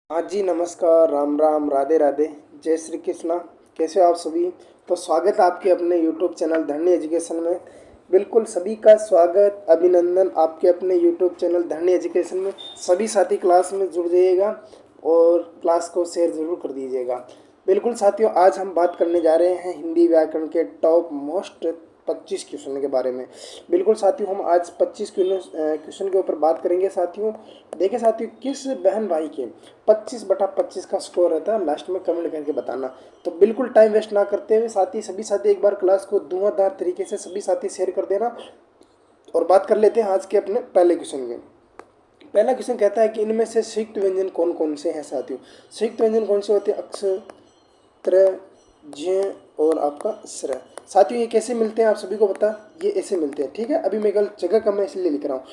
हाँ जी, नमस्कार, राम राम, राधे राधे, जय श्री कृष्णा। कैसे हो आप सभी? तो स्वागत है आपके अपने यूट्यूब चैनल धरनी एजुकेशन में। बिल्कुल सभी का स्वागत, अभिनंदन आपके अपने यूट्यूब चैनल धरनी एजुकेशन में। सभी साथी क्लास में जुड़ जाइएगा और क्लास को शेयर ज़रूर कर दीजिएगा। बिल्कुल साथियों, आज हम बात करने जा रहे हैं हिंदी व्याकरण के टॉप मोस्ट 25 क्वेश्चन के बारे में। बिल्कुल साथियों, हम आज 25 क्वेश्चन के ऊपर बात करेंगे साथियों। देखिए साथियों, किस बहन भाई के 25/25 का स्कोर रहता है, लास्ट में कमेंट करके बताना। तो बिल्कुल टाइम वेस्ट ना करते हुए सभी साथी एक बार क्लास को धुआंधार तरीके से सभी साथी शेयर कर देना। और बात कर लेते हैं आज के अपने पहले क्वेश्चन में। पहला क्वेश्चन कहता है कि इनमें से संयुक्त व्यंजन कौन कौन से हैं साथियों? संयुक्त व्यंजन कौन से होते हैं? अक्ष, त्र, ज्य और आपका स्र। साथियों, ये कैसे मिलते हैं आप सभी को पता? ये ऐसे मिलते हैं, ठीक है। अभी मैं गलत जगह का मैं इसलिए लिख रहा हूँ,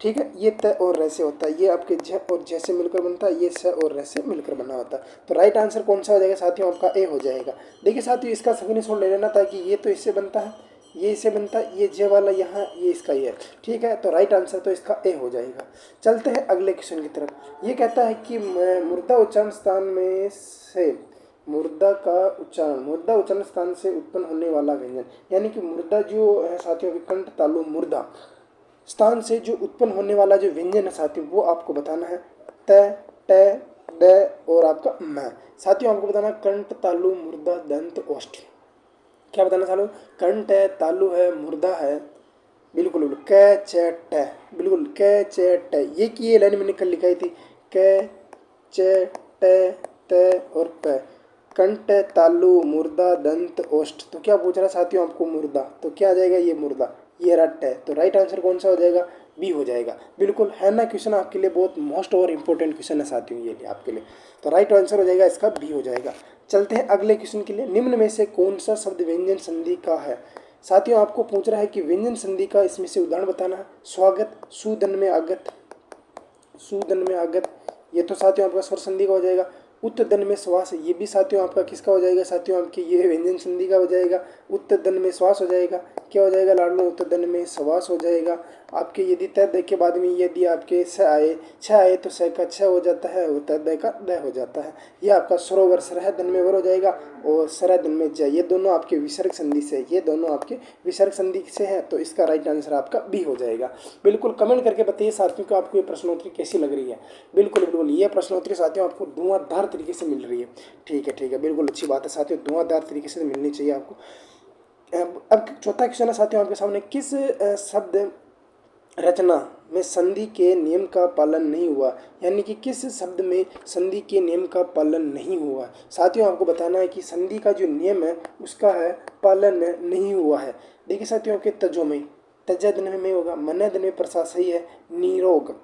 ठीक है। ये त और र से होता है, ये आपके झ और झ से मिलकर बनता है, ये स और र से मिलकर बना होता है। तो राइट आंसर कौन सा हो जाएगा साथियों? आपका ए हो जाएगा। देखिए साथियों, इसका स्क्रीनशॉट ले लेना, ताकि ये तो इससे बनता है, ये इससे बनता है, ये जे वाला यहाँ, ये इसका ये है, ठीक है। तो राइट आंसर तो इसका ए हो जाएगा। चलते हैं अगले क्वेश्चन की तरफ। ये कहता है कि मुर्दा उच्चारण स्थान में से मुर्दा उच्चारण स्थान से उत्पन्न होने वाला व्यंजन, यानी कि मुर्दा जो है साथियों, विकंठ तालु मुर्दा स्थान से जो उत्पन्न होने वाला जो व्यंजन है साथियों, वो आपको बताना है। त, ट, ड और आपका म। साथियों, आपको बताना कंठ तालु मुर्दा दंत ओष्ठ। क्या बताना सालों? कंठ है, तालु है, मुर्दा है, बिल्कुल बिल्कुल, क च ट, बिल्कुल क च ट। ये लाइन मैंने कल लिखाई थी, क च ट त और प। कंठ, तालु, मुर्दा, दंत, ओष्ठ। तो क्या पूछ रहा साथियों आपको? मुर्दा। तो क्या आ जाएगा? ये मुर्दा, ये रट है। तो राइट आंसर कौन सा हो जाएगा? बी हो जाएगा। बिल्कुल है ना, क्वेश्चन आपके लिए बहुत मोस्ट और इम्पोर्टेंट क्वेश्चन है साथियों, ये लिए आपके लिए। तो राइट आंसर हो जाएगा इसका बी हो जाएगा। चलते हैं अगले क्वेश्चन के लिए। निम्न में से कौन सा शब्द व्यंजन संधि का है? साथियों, आपको पूछ रहा है कि व्यंजन संधि का इसमें से उदाहरण बताना है। स्वागत, सुदन में आगत, सुदन में आगत, ये तो साथियों आपका स्वर संधि का हो जाएगा। उत्तदन में श्वास, ये भी साथियों आपका किसका हो जाएगा? साथियों आपके ये व्यंजन संधि का हो जाएगा। उत्तदन में श्वास हो जाएगा। क्या हो जाएगा लाडलो? उत्तदन में श्वास हो जाएगा। आपके यदि तय द के बाद में यदि आपके छ आए तो स का छ हो जाता है और तय द का द हो जाता है। ये आपका सरोवर सरह दन में वर हो जाएगा और सरह दन में ज। ये दोनों आपके विसर्ग संधि से, ये दोनों आपके विसर्ग संधि से हैं। तो इसका राइट आंसर आपका बी हो जाएगा। बिल्कुल कमेंट करके बताइए साथियों को आपको ये प्रश्नोत्तरी कैसी लग रही है। बिल्कुल बिल्कुल, ये प्रश्नोत्तरी साथियों आपको धुआंधार तरीके से मिल रही है, ठीक है ठीक है, बिल्कुल अच्छी बात है साथियों, धुआंधार तरीके से मिलनी चाहिए आपको। अब चौथा क्वेश्चन है साथियों आपके सामने, किस शब्द रचना में संधि के नियम का पालन नहीं हुआ, यानी कि किस शब्द में संधि के नियम का पालन नहीं हुआ? साथियों, आपको बताना है कि संधि का जो नियम है उसका है पालन नहीं हुआ है। देखिए साथियों, के तजो में तजदन में होगा, मनदन में प्रसा सही है, निरोग,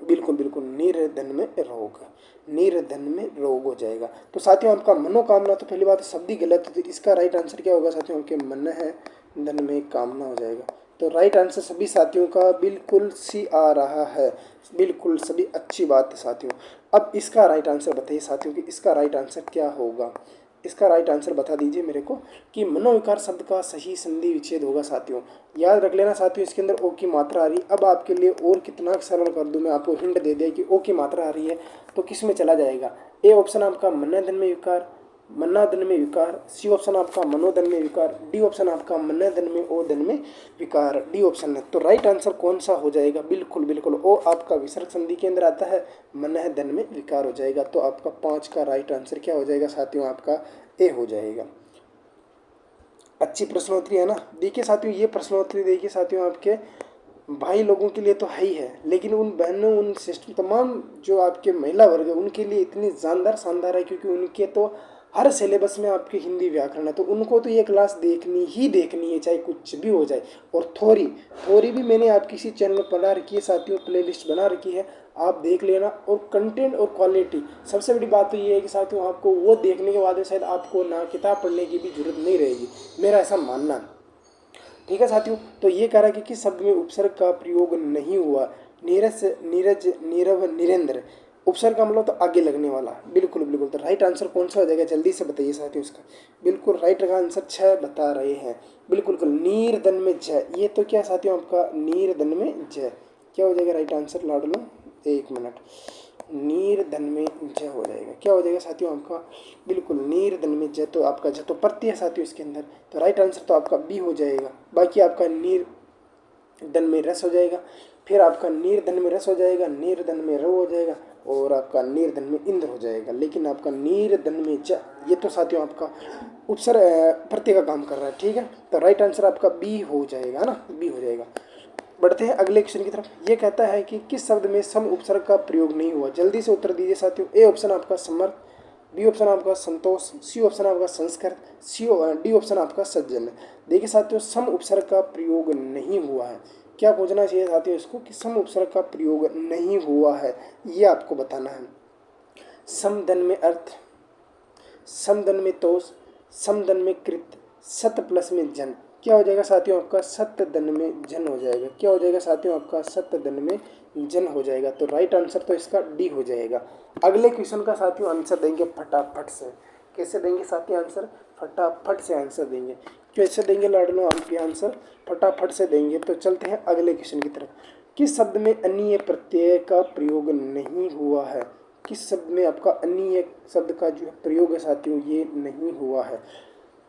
बिल्कुल बिल्कुल, निर्धन में रोग, निर्धन में रोग हो जाएगा। तो साथियों, आपका मनोकामना, तो पहली बात शब्द ही गलत है, तो इसका राइट आंसर क्या होगा साथियों? आपके मन है धन में कामना हो जाएगा। तो राइट आंसर सभी साथियों का बिल्कुल सी आ रहा है, बिल्कुल सभी अच्छी बात है साथियों। अब इसका राइट आंसर बताइए साथियों कि इसका राइट आंसर क्या होगा? इसका राइट आंसर बता दीजिए मेरे को कि मनोविकार शब्द का सही संधि विच्छेद होगा साथियों। याद रख लेना साथियों, इसके अंदर ओ की मात्रा आ रही। अब आपके लिए और कितना सरल कर दूं मैं, आपको हिंट दे दिया कि ओ की मात्रा आ रही है, तो किस में चला जाएगा? ए ऑप्शन आपका मनोधन में विकार, मन्नाधन में विकार, सी ऑप्शन आपका मनोधन में विकार, डी ऑप्शन आपका मन्नाधन में ओ धन में विकार, डी ऑप्शन है। तो राइट आंसर कौन सा हो जाएगा? बिल्कुल बिल्कुल, ओ आपका विसर्ग संधि के अंदर आता है, मन धन में विकार हो जाएगा। तो आपका 5 का राइट आंसर क्या हो जाएगा साथियों? आपका ए हो जाएगा। अच्छी प्रश्नोत्तरी है ना? देखिए साथियों, ये प्रश्नोत्तरी देखिए साथियों, आपके भाई लोगों के लिए तो है ही है, लेकिन उन बहनों, उन सिस्टर, तमाम जो आपके महिला वर्ग है उनके लिए इतनी जानदार शानदार है, क्योंकि उनके तो हर सिलेबस में आपकी हिंदी व्याकरण है, तो उनको तो ये क्लास देखनी ही देखनी है, चाहे कुछ भी हो जाए। और थोड़ी थोड़ी भी मैंने आप किसी चैनल में पढ़ा रखी है साथियों, प्लेलिस्ट बना रखी है, आप देख लेना। और कंटेंट और क्वालिटी, सबसे बड़ी बात तो ये है कि साथियों आपको वो देखने के बाद शायद आपको ना किताब पढ़ने की भी जरूरत नहीं रहेगी, मेरा ऐसा मानना है, ठीक है साथियों। तो ये कह रहा है कि किस शब्द में उपसर्ग का प्रयोग नहीं हुआ? नीरज, नीरज, नीरव, निरेंद्र। उपसर्ग का मतलब तो आगे लगने वाला, बिल्कुल बिल्कुल। तो राइट आंसर कौन सा हो जाएगा? जल्दी से बताइए साथियों उसका। बिल्कुल राइट का आंसर 6 बता रहे हैं, बिल्कुल बिल्कुल, नीरदन में ज। ये तो क्या साथियों आपका नीरदन में ज, क्या हो जाएगा राइट आंसर? लाड लो 1 मिनट, नीर धन में ज हो जाएगा। क्या हो जाएगा साथियों आपका, बिल्कुल नीर धन में ज, तो आपका ज तो प्रत्यय है साथियों इसके अंदर, तो राइट आंसर तो आपका बी हो जाएगा। बाकी आपका नीर धन में रस हो जाएगा, फिर आपका नीर धन में रस हो जाएगा, नीर धन में रो हो जाएगा, और आपका नीर धन में इंद्र हो जाएगा। लेकिन आपका नीर धन में ज, ये तो साथियों आपका उपसर्ग प्रत्यय का काम कर रहा है, ठीक है। तो राइट आंसर आपका बी हो जाएगा, है ना, बी हो जाएगा। बढ़ते हैं अगले क्वेश्चन की तरफ। ये कहता है कि किस शब्द में सम उपसर्ग का प्रयोग नहीं हुआ। जल्दी से उत्तर दीजिए साथियों। ए ऑप्शन आपका समर्थ, बी ऑप्शन आपका संतोष, सी ऑप्शन आपका संस्कृत, डी ऑप्शन आपका सज्जन। देखिए साथियों, सम उपसर्ग का प्रयोग नहीं हुआ है। क्या पूछना चाहिए साथियों इसको कि सम उपसर्ग का प्रयोग नहीं हुआ है, ये आपको बताना है। समधन में अर्थ, समधन में तोष, समधन में कृत, सत प्लस में जन। क्या हो जाएगा साथियों आपका, सत्य धन में जन हो जाएगा। क्या हो जाएगा साथियों आपका, सत्य धन में जन हो जाएगा। तो राइट आंसर तो इसका डी हो जाएगा। अगले क्वेश्चन का साथियों आंसर देंगे फटाफट से। कैसे देंगे साथियों आंसर, फटाफट से आंसर देंगे। कैसे देंगे लाडलो आपके आंसर, फटाफट से देंगे। तो चलते हैं अगले क्वेश्चन की तरफ। किस शब्द में अन्य प्रत्यय का प्रयोग नहीं हुआ है। किस शब्द में आपका अन्य शब्द का जो प्रयोग है साथियों ये नहीं हुआ है।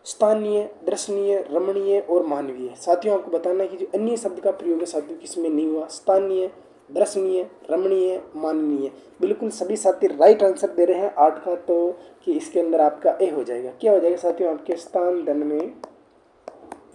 स्थानीय, दर्शनीय, रमणीय और मानवीय। साथियों आपको बताना है कि जो अन्य शब्द का प्रयोग है साथियों किसमें नहीं हुआ। स्थानीय, दर्शनीय, रमणीय, माननीय। बिल्कुल सभी साथी राइट आंसर दे रहे हैं 8 का, तो कि इसके अंदर आपका ए हो जाएगा। क्या हो जाएगा साथियों आपके स्थान धन में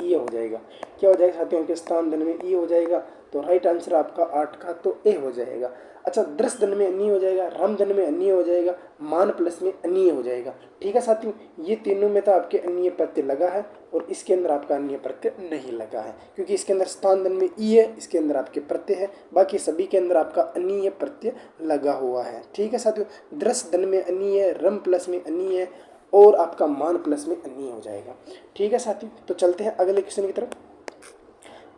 ई हो जाएगा। क्या हो जाएगा साथियों के स्थान धन में ई हो जाएगा। तो राइट आंसर आपका 8 का तो ए हो जाएगा। अच्छा, दृश्य धन में अन्य हो जाएगा, रम धन में अन्य हो जाएगा, मान प्लस में अन्य हो जाएगा। ठीक है साथियों, ये तीनों में तो आपके अन्य प्रत्यय लगा है और इसके अंदर आपका अन्य प्रत्यय नहीं लगा है, क्योंकि इसके अंदर स्थान धन में ई है, इसके अंदर आपके प्रत्यय है, बाकी सभी के अंदर आपका अन्य प्रत्यय लगा हुआ है। ठीक है साथियों, दृश्य धन में अन्य है, रम प्लस में अन्य है और आपका मान प्लस में अन्य हो जाएगा। ठीक है साथियों, तो चलते हैं अगले क्वेश्चन की तरफ।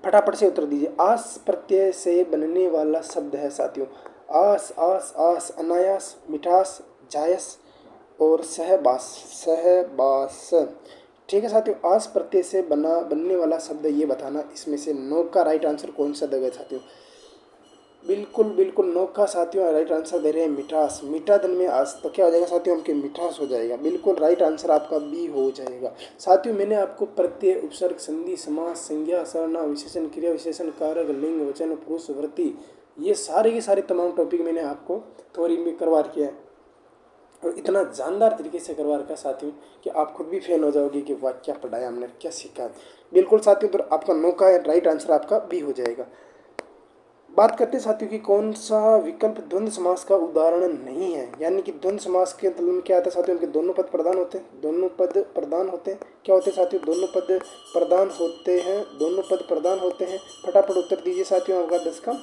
फटाफट से उत्तर दीजिए। आस प्रत्यय से बनने वाला शब्द है साथियों। आस, आस, आस, अनायास, मिठास, जायस और सहबास, सहबास। ठीक है साथियों, आस प्रत्यय से बनने वाला शब्द ये बताना। इसमें से नौ का राइट आंसर कौन सा देगा साथियों। बिल्कुल बिल्कुल नौका साथियों राइट आंसर दे रहे हैं मिठास। मीठा धन में आस, तो क्या हो जाएगा साथियों आपके मिठास हो जाएगा। बिल्कुल राइट आंसर आपका बी हो जाएगा। साथियों मैंने आपको प्रत्यय, उपसर्ग, संधि, समास, संज्ञा, सर्वनाम, विशेषण, क्रिया विशेषण, कारक, लिंग, वचन, पुरुष, वृत्ति, ये सारे के सारे तमाम टॉपिक मैंने आपको थ्योरी में करवा किया है, और इतना जानदार तरीके से करवा रखा साथियों कि आप खुद भी फैन हो जाओगे कि वाह क्या पढ़ाया हमने, क्या सीखा। बिल्कुल साथियों, तो आपका नौका है, राइट आंसर आपका बी हो जाएगा। बात करते हैं साथियों कि कौन सा विकल्प द्वंद्व समास का उदाहरण नहीं है। यानी कि द्वंद्व समास के मतलब में क्या आता है साथियों, उनके दोनों पद प्रधान होते हैं। दोनों पद प्रधान होते हैं, क्या होते हैं साथियों, दोनों पद प्रधान होते हैं। दोनों पद प्रधान होते हैं। फटाफट उत्तर दीजिए साथियों आपका 10 का,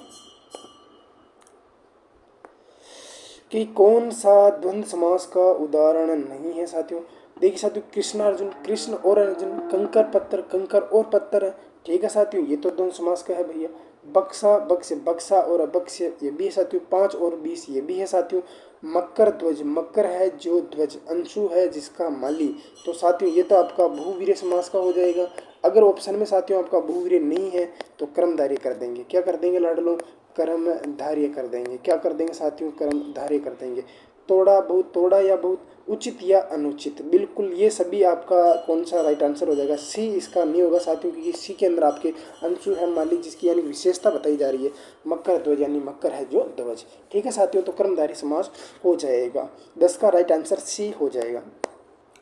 कि कौन सा द्वंद्व समास का उदाहरण नहीं है साथियों। देखिए साथियों, कृष्ण अर्जुन, कृष्ण और अर्जुन, कंकर पत्थर, कंकर और पत्थर है। ठीक है साथियों, ये तो द्वंद्व समास का है भैया। बक्सा, बक्स, बक्सा और अबक्स, ये भी है साथियों। 5 और 20 ये भी है साथियों। मकर ध्वज, मकर है जो ध्वज, अंशु है जिसका माली। तो साथियों ये तो आपका बहुवीर्य समास का हो जाएगा। अगर ऑप्शन में साथियों आपका बहुवीर्य नहीं है तो कर्मधारय कर देंगे। क्या कर देंगे लाडलो, कर्मधारय कर देंगे। क्या कर देंगे साथियों, कर्मधारय कर देंगे। तोड़ा, बहुत, तोड़ा या बहुत, उचित या अनुचित। बिल्कुल ये सभी आपका कौन सा राइट आंसर हो जाएगा, सी इसका नहीं होगा साथियों, क्योंकि सी के अंदर आपके अंशु है माली जिसकी यानी विशेषता बताई जा रही है। मकर ध्वज यानी मकर है जो ध्वज। ठीक है साथियों, तो कर्मधारय समास हो जाएगा। 10 का राइट आंसर सी हो जाएगा।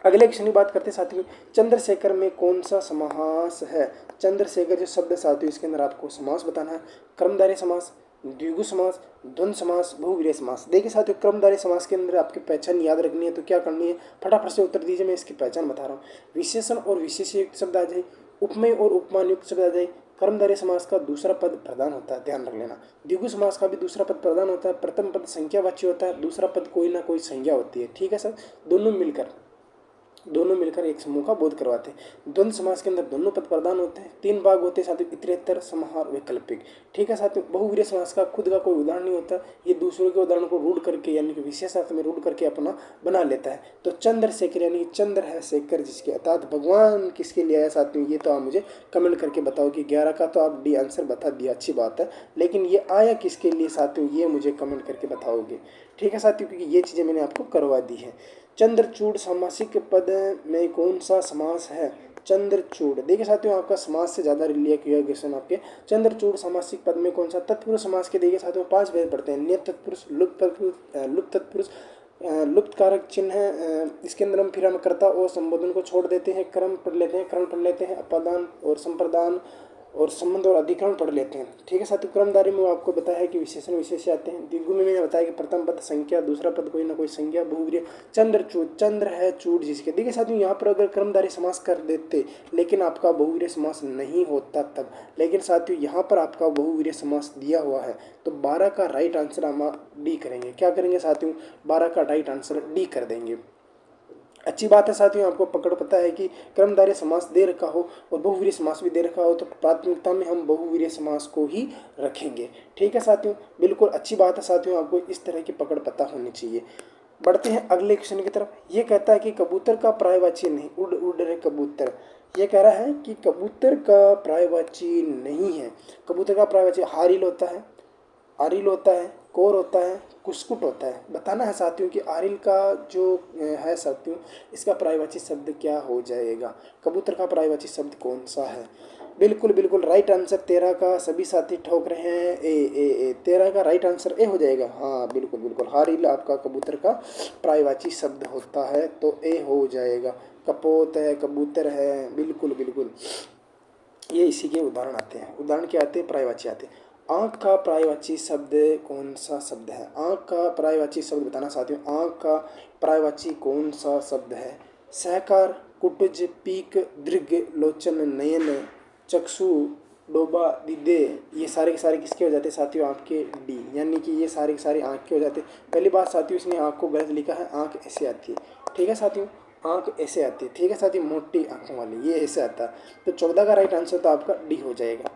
अगले क्वेश्चन की बात करते हैं साथियों, चंद्रशेखर में कौन सा समास है। चंद्रशेखर जो शब्द साथियों इसके अंदर आपको समास बताना है। कर्मधारय समास, द्विगु समास, द्वंद्व समास, बहुवीर्य समास। देखिए साथियों, कर्मधारय समास के अंदर आपकी पहचान याद रखनी है, तो क्या करनी है, फटाफट से उत्तर दीजिए। मैं इसकी पहचान बता रहा हूँ। विशेषण और विशेषयुक्त शब्द आ जाए, उपमेय और उपमान युक्त शब्द आ जाए। कर्मधारय समास का दूसरा पद प्रधान होता है, ध्यान रख लेना। द्विगु समास का भी दूसरा पद प्रधान होता है। प्रथम पद संख्यावाची होता है, दूसरा पद कोई ना कोई संज्ञा होती है। ठीक है सर, दोनों मिलकर एक समूह का बोध करवाते हैं। द्वंद्व समास के अंदर दोनों पद प्रधान होते हैं। 3 भाग होते हैं साथियों, इतरेतर, समाहार, वैकल्पिक। ठीक है साथियों, बहुवीर्य समास का खुद का कोई उदाहरण नहीं होता, ये दूसरों के उदाहरण को रूढ़ करके यानी कि विशेष अर्थ में रूढ़ करके अपना बना लेता है। तो चंद्रशेखर यानी चंद्र है शेखर जिसके, अर्थात भगवान किसके लिए आया साथियों, ये तो आप मुझे कमेंट करके बताओ। कि 11 का तो आप डी आंसर बता दिया, अच्छी बात है, लेकिन ये आया किसके लिए साथियों, ये मुझे कमेंट करके बताओगे। ठीक है साथियों, क्योंकि ये चीज़ें मैंने आपको करवा दी है। चंद्रचूड़ सामासिक पद में कौन सा समास है? चंद्रचूड़, देखिए साथियों आपका समास से ज़्यादा लिया किया क्वेश्चन आपके। चंद्रचूड़ सामासिक पद में कौन सा? तत्पुरुष समास के देखिए साथियों 5 भेद पड़ते हैं। नियत तत्पुरुष, लुप्त तत्पुरुष, लुप्त तत्पुरुष, लुप्त कारक चिन्ह है। इसके अंदर हम कर्ता और संबोधन को छोड़ देते हैं, क्रम पढ़ लेते हैं, करण पढ़ लेते हैं, अपादान और संप्रदान और संबंध और अधिकरण पढ़ लेते हैं। ठीक है साथियों, क्रमधारी में आपको बताया है कि विशेषण विशेष आते हैं। द्विगु में मैंने बताया कि प्रथम पद संख्या, दूसरा पद कोई ना कोई संज्ञा, बहुव्रीहि। चंद्रचूड़, चंद्र है चूड़ जिसके। देखिए साथियों यहाँ पर अगर क्रमधारी समास कर देते लेकिन आपका बहुव्रीहि समास नहीं होता तब, लेकिन साथियों यहाँ पर आपका बहुव्रीहि समास दिया हुआ है, तो 12 का राइट आंसर हम डी करेंगे। क्या करेंगे साथियों? 12 का राइट आंसर डी कर देंगे। अच्छी बात है साथियों, आपको पकड़ पता है कि क्रमधारय समास दे रखा हो और बहुवीर्य समास भी दे रखा हो तो प्राथमिकता में हम बहुवीर्य समास को ही रखेंगे। ठीक है साथियों, बिल्कुल अच्छी बात है साथियों, आपको इस तरह की पकड़ पता होनी चाहिए। बढ़ते हैं अगले क्वेश्चन की तरफ। ये कहता है कि कबूतर का पर्यायवाची नहीं, उड़ उड़ रहे कबूतर। ये कह रहा है कि कबूतर का पर्यायवाची नहीं है। कबूतर का पर्यायवाची हारिल होता है, आरिल होता है, कोर होता है, कुस्कुट होता है। बताना है साथियों कि आरिल का जो है साथियों, इसका पर्यायवाची शब्द क्या हो जाएगा? कबूतर का पर्यायवाची शब्द कौन सा है? बिल्कुल बिल्कुल राइट आंसर 13 का सभी साथी ठोक रहे हैं। ए 13 का राइट आंसर ए हो जाएगा। हाँ बिल्कुल बिल्कुल, हारिल आपका कबूतर का पर्यायवाची शब्द होता है तो ए हो जाएगा। कपोत है, कबूतर है, बिल्कुल बिल्कुल ये इसी के उदाहरण आते हैं। उदाहरण क्या आते हैं? पर्यायवाची आते हैं। आँख का पर्यायवाची शब्द कौन सा शब्द है? आँख का पर्यायवाची शब्द बताना साथियों। आँख का पर्यायवाची कौन सा शब्द है? सहकार, कुटुज, पीक, दृग, लोचन, नयन, चक्षु, डोबा, दिदे, ये सारे के सारे किसके हो जाते हैं साथियों? आपके डी, यानी कि ये सारे के सारे आँख के हो जाते हैं। पहली बात साथियों, इसने आँख को गलत लिखा है, आँख ऐसे आती है। ठीक है साथियों, आँख ऐसे आती है। ठीक है साथियों, मोटी आँखों वाली, ये ऐसे आता है। तो 14 का राइट आंसर तो आपका डी हो जाएगा।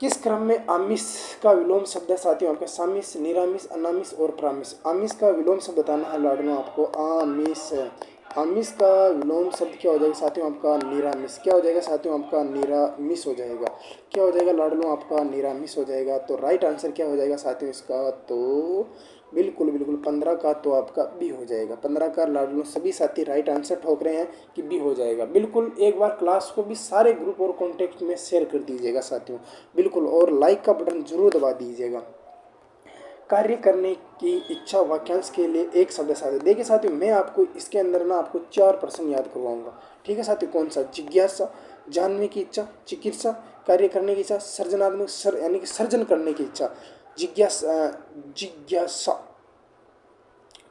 किस क्रम में आमिष का विलोम शब्द है साथियों? आपके सामिष, निरामिष, अनामिष और प्रामिष। आमिष का विलोम शब्द बताना है लाडनो आपको। आमिष, आमिष का विलोम शब्द क्या हो जाएगा साथियों? आपका निरामिष। क्या हो जाएगा साथियों? आपका निरामिष हो जाएगा। क्या हो जाएगा लाडनो? आपका निरामिष हो जाएगा। तो राइट आंसर क्या हो जाएगा साथियों इसका? तो बिल्कुल बिल्कुल 15 का तो आपका बी हो जाएगा। 15 का लाडलो सभी साथी राइट आंसर ठोक रहे हैं कि बी हो जाएगा। बिल्कुल एक बार क्लास को भी सारे ग्रुप और कॉन्टेक्ट में शेयर कर दीजिएगा साथियों, बिल्कुल, और लाइक का बटन जरूर दबा दीजिएगा। कार्य करने की इच्छा वाक्यांश के लिए एक शब्द साथियों। देखिए साथियों, मैं आपको इसके अंदर ना आपको 4 प्रश्न याद करवाऊंगा। ठीक है साथियों, कौन सा? जिज्ञासा, जानने की इच्छा, चिकित्सा, कार्य करने की इच्छा, सृजनात्मक यानी कि सर्जन करने की इच्छा, जिज्ञासा, जिज्ञासा।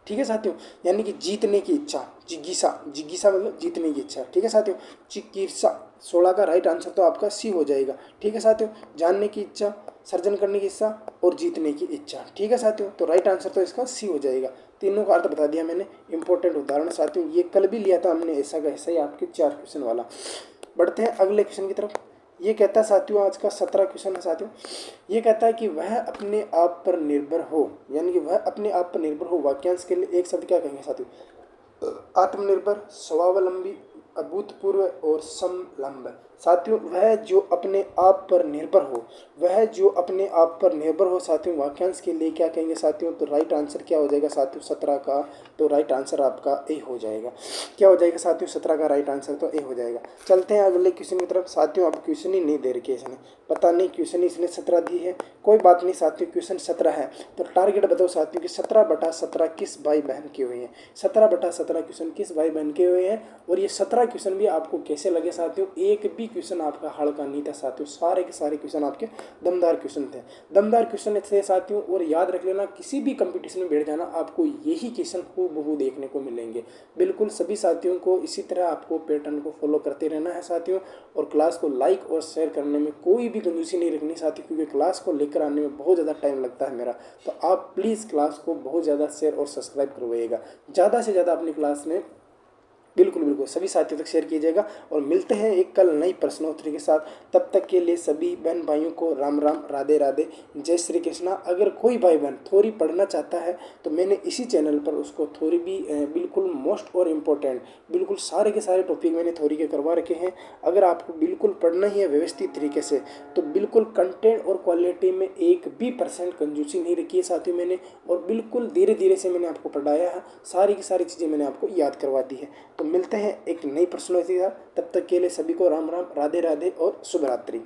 ठीक है साथियों, यानी कि जीतने की इच्छा, जिज्ञासा, जिज्ञासा मतलब जीतने की इच्छा। ठीक है साथियों, चिकित्सा, 16 का राइट आंसर तो आपका सी हो जाएगा। ठीक है साथियों, जानने की इच्छा, सर्जन करने की इच्छा और जीतने की इच्छा। ठीक है साथियों, तो राइट आंसर तो इसका सी हो जाएगा। तीनों का अर्थ बता दिया मैंने। इंपॉर्टेंट उदाहरण साथियों, ये कल भी लिया था हमने ऐसा का ऐसा ही आपके 4 क्वेश्चन वाला। बढ़ते हैं अगले क्वेश्चन की तरफ। ये कहता है साथियों, आज का 17 क्वेश्चन है साथियों। ये कहता है कि वह अपने आप पर निर्भर हो, यानी कि वह अपने आप पर निर्भर हो। वाक्यांश के लिए एक शब्द क्या कहेंगे साथियों? आत्मनिर्भर, स्वावलंबी, अभूतपूर्व और समलंब। साथियों, वह जो अपने आप पर निर्भर हो, वह जो अपने आप पर निर्भर हो साथियों, वाक्यांश के लिए क्या कहेंगे साथियों? तो राइट आंसर क्या हो जाएगा साथियों 17 का? तो राइट आंसर आपका ए हो जाएगा। क्या हो जाएगा साथियों? 17 का राइट आंसर तो ए हो जाएगा। चलते हैं अगले क्वेश्चन की तरफ साथियों। अब क्वेश्चन ही नहीं दे रखी इसने, पता नहीं क्वेश्चन इसने 17 दी है, कोई बात नहीं साथियों, क्वेश्चन 17 है। तो टारगेट बताओ साथियों कि 17/17 किस भाई बहन के हुए हैं? 17/17 क्वेश्चन किस भाई बहन के हुए हैं? और ये 17 क्वेश्चन भी आपको कैसे लगे साथियों? एक भी क्वेश्चन आपका हल्का नहीं था साथियों, सारे के सारे क्वेश्चन आपके दमदार क्वेश्चन थे। दमदार क्वेश्चन थे साथियों, और याद रख लेना, किसी भी कंपटीशन में बैठ जाना, आपको यही क्वेश्चन हूबहू देखने को मिलेंगे। बिल्कुल सभी साथियों को इसी तरह आपको पैटर्न को फॉलो करते रहना है साथियों, और क्लास को लाइक और शेयर करने में कोई भी कंजूसी नहीं रखनी साथियों, क्योंकि क्लास को लेकर आने में बहुत ज़्यादा टाइम लगता है मेरा। तो आप प्लीज़ क्लास को बहुत ज़्यादा शेयर और सब्सक्राइब करवाइएगा, ज़्यादा से ज़्यादा अपनी क्लास में। बिल्कुल बिल्कुल को सभी साथियों तक शेयर कीजिएगा। और मिलते हैं एक कल नई प्रश्नोत्तरी के साथ। तब तक के लिए सभी बहन भाइयों को राम राम, राधे राधे, जय श्री कृष्णा। अगर कोई भाई बहन थ्योरी पढ़ना चाहता है तो मैंने इसी चैनल पर उसको थ्योरी भी बिल्कुल मोस्ट और इम्पोर्टेंट बिल्कुल सारे के सारे टॉपिक मैंने थ्योरी के करवा रखे हैं। अगर आपको बिल्कुल पढ़ना ही है व्यवस्थित तरीके से तो बिल्कुल कंटेंट और क्वालिटी में एक भी % कंजूसी नहीं रखी है साथियों मैंने, और बिल्कुल धीरे धीरे से मैंने आपको पढ़ाया है, सारी की सारी चीज़ें मैंने आपको याद करवा दी है। तो मिलते हैं एक नई प्रश्नोत्तरी। तब तक के लिए सभी को राम राम, राधे राधे और शुभ रात्रि।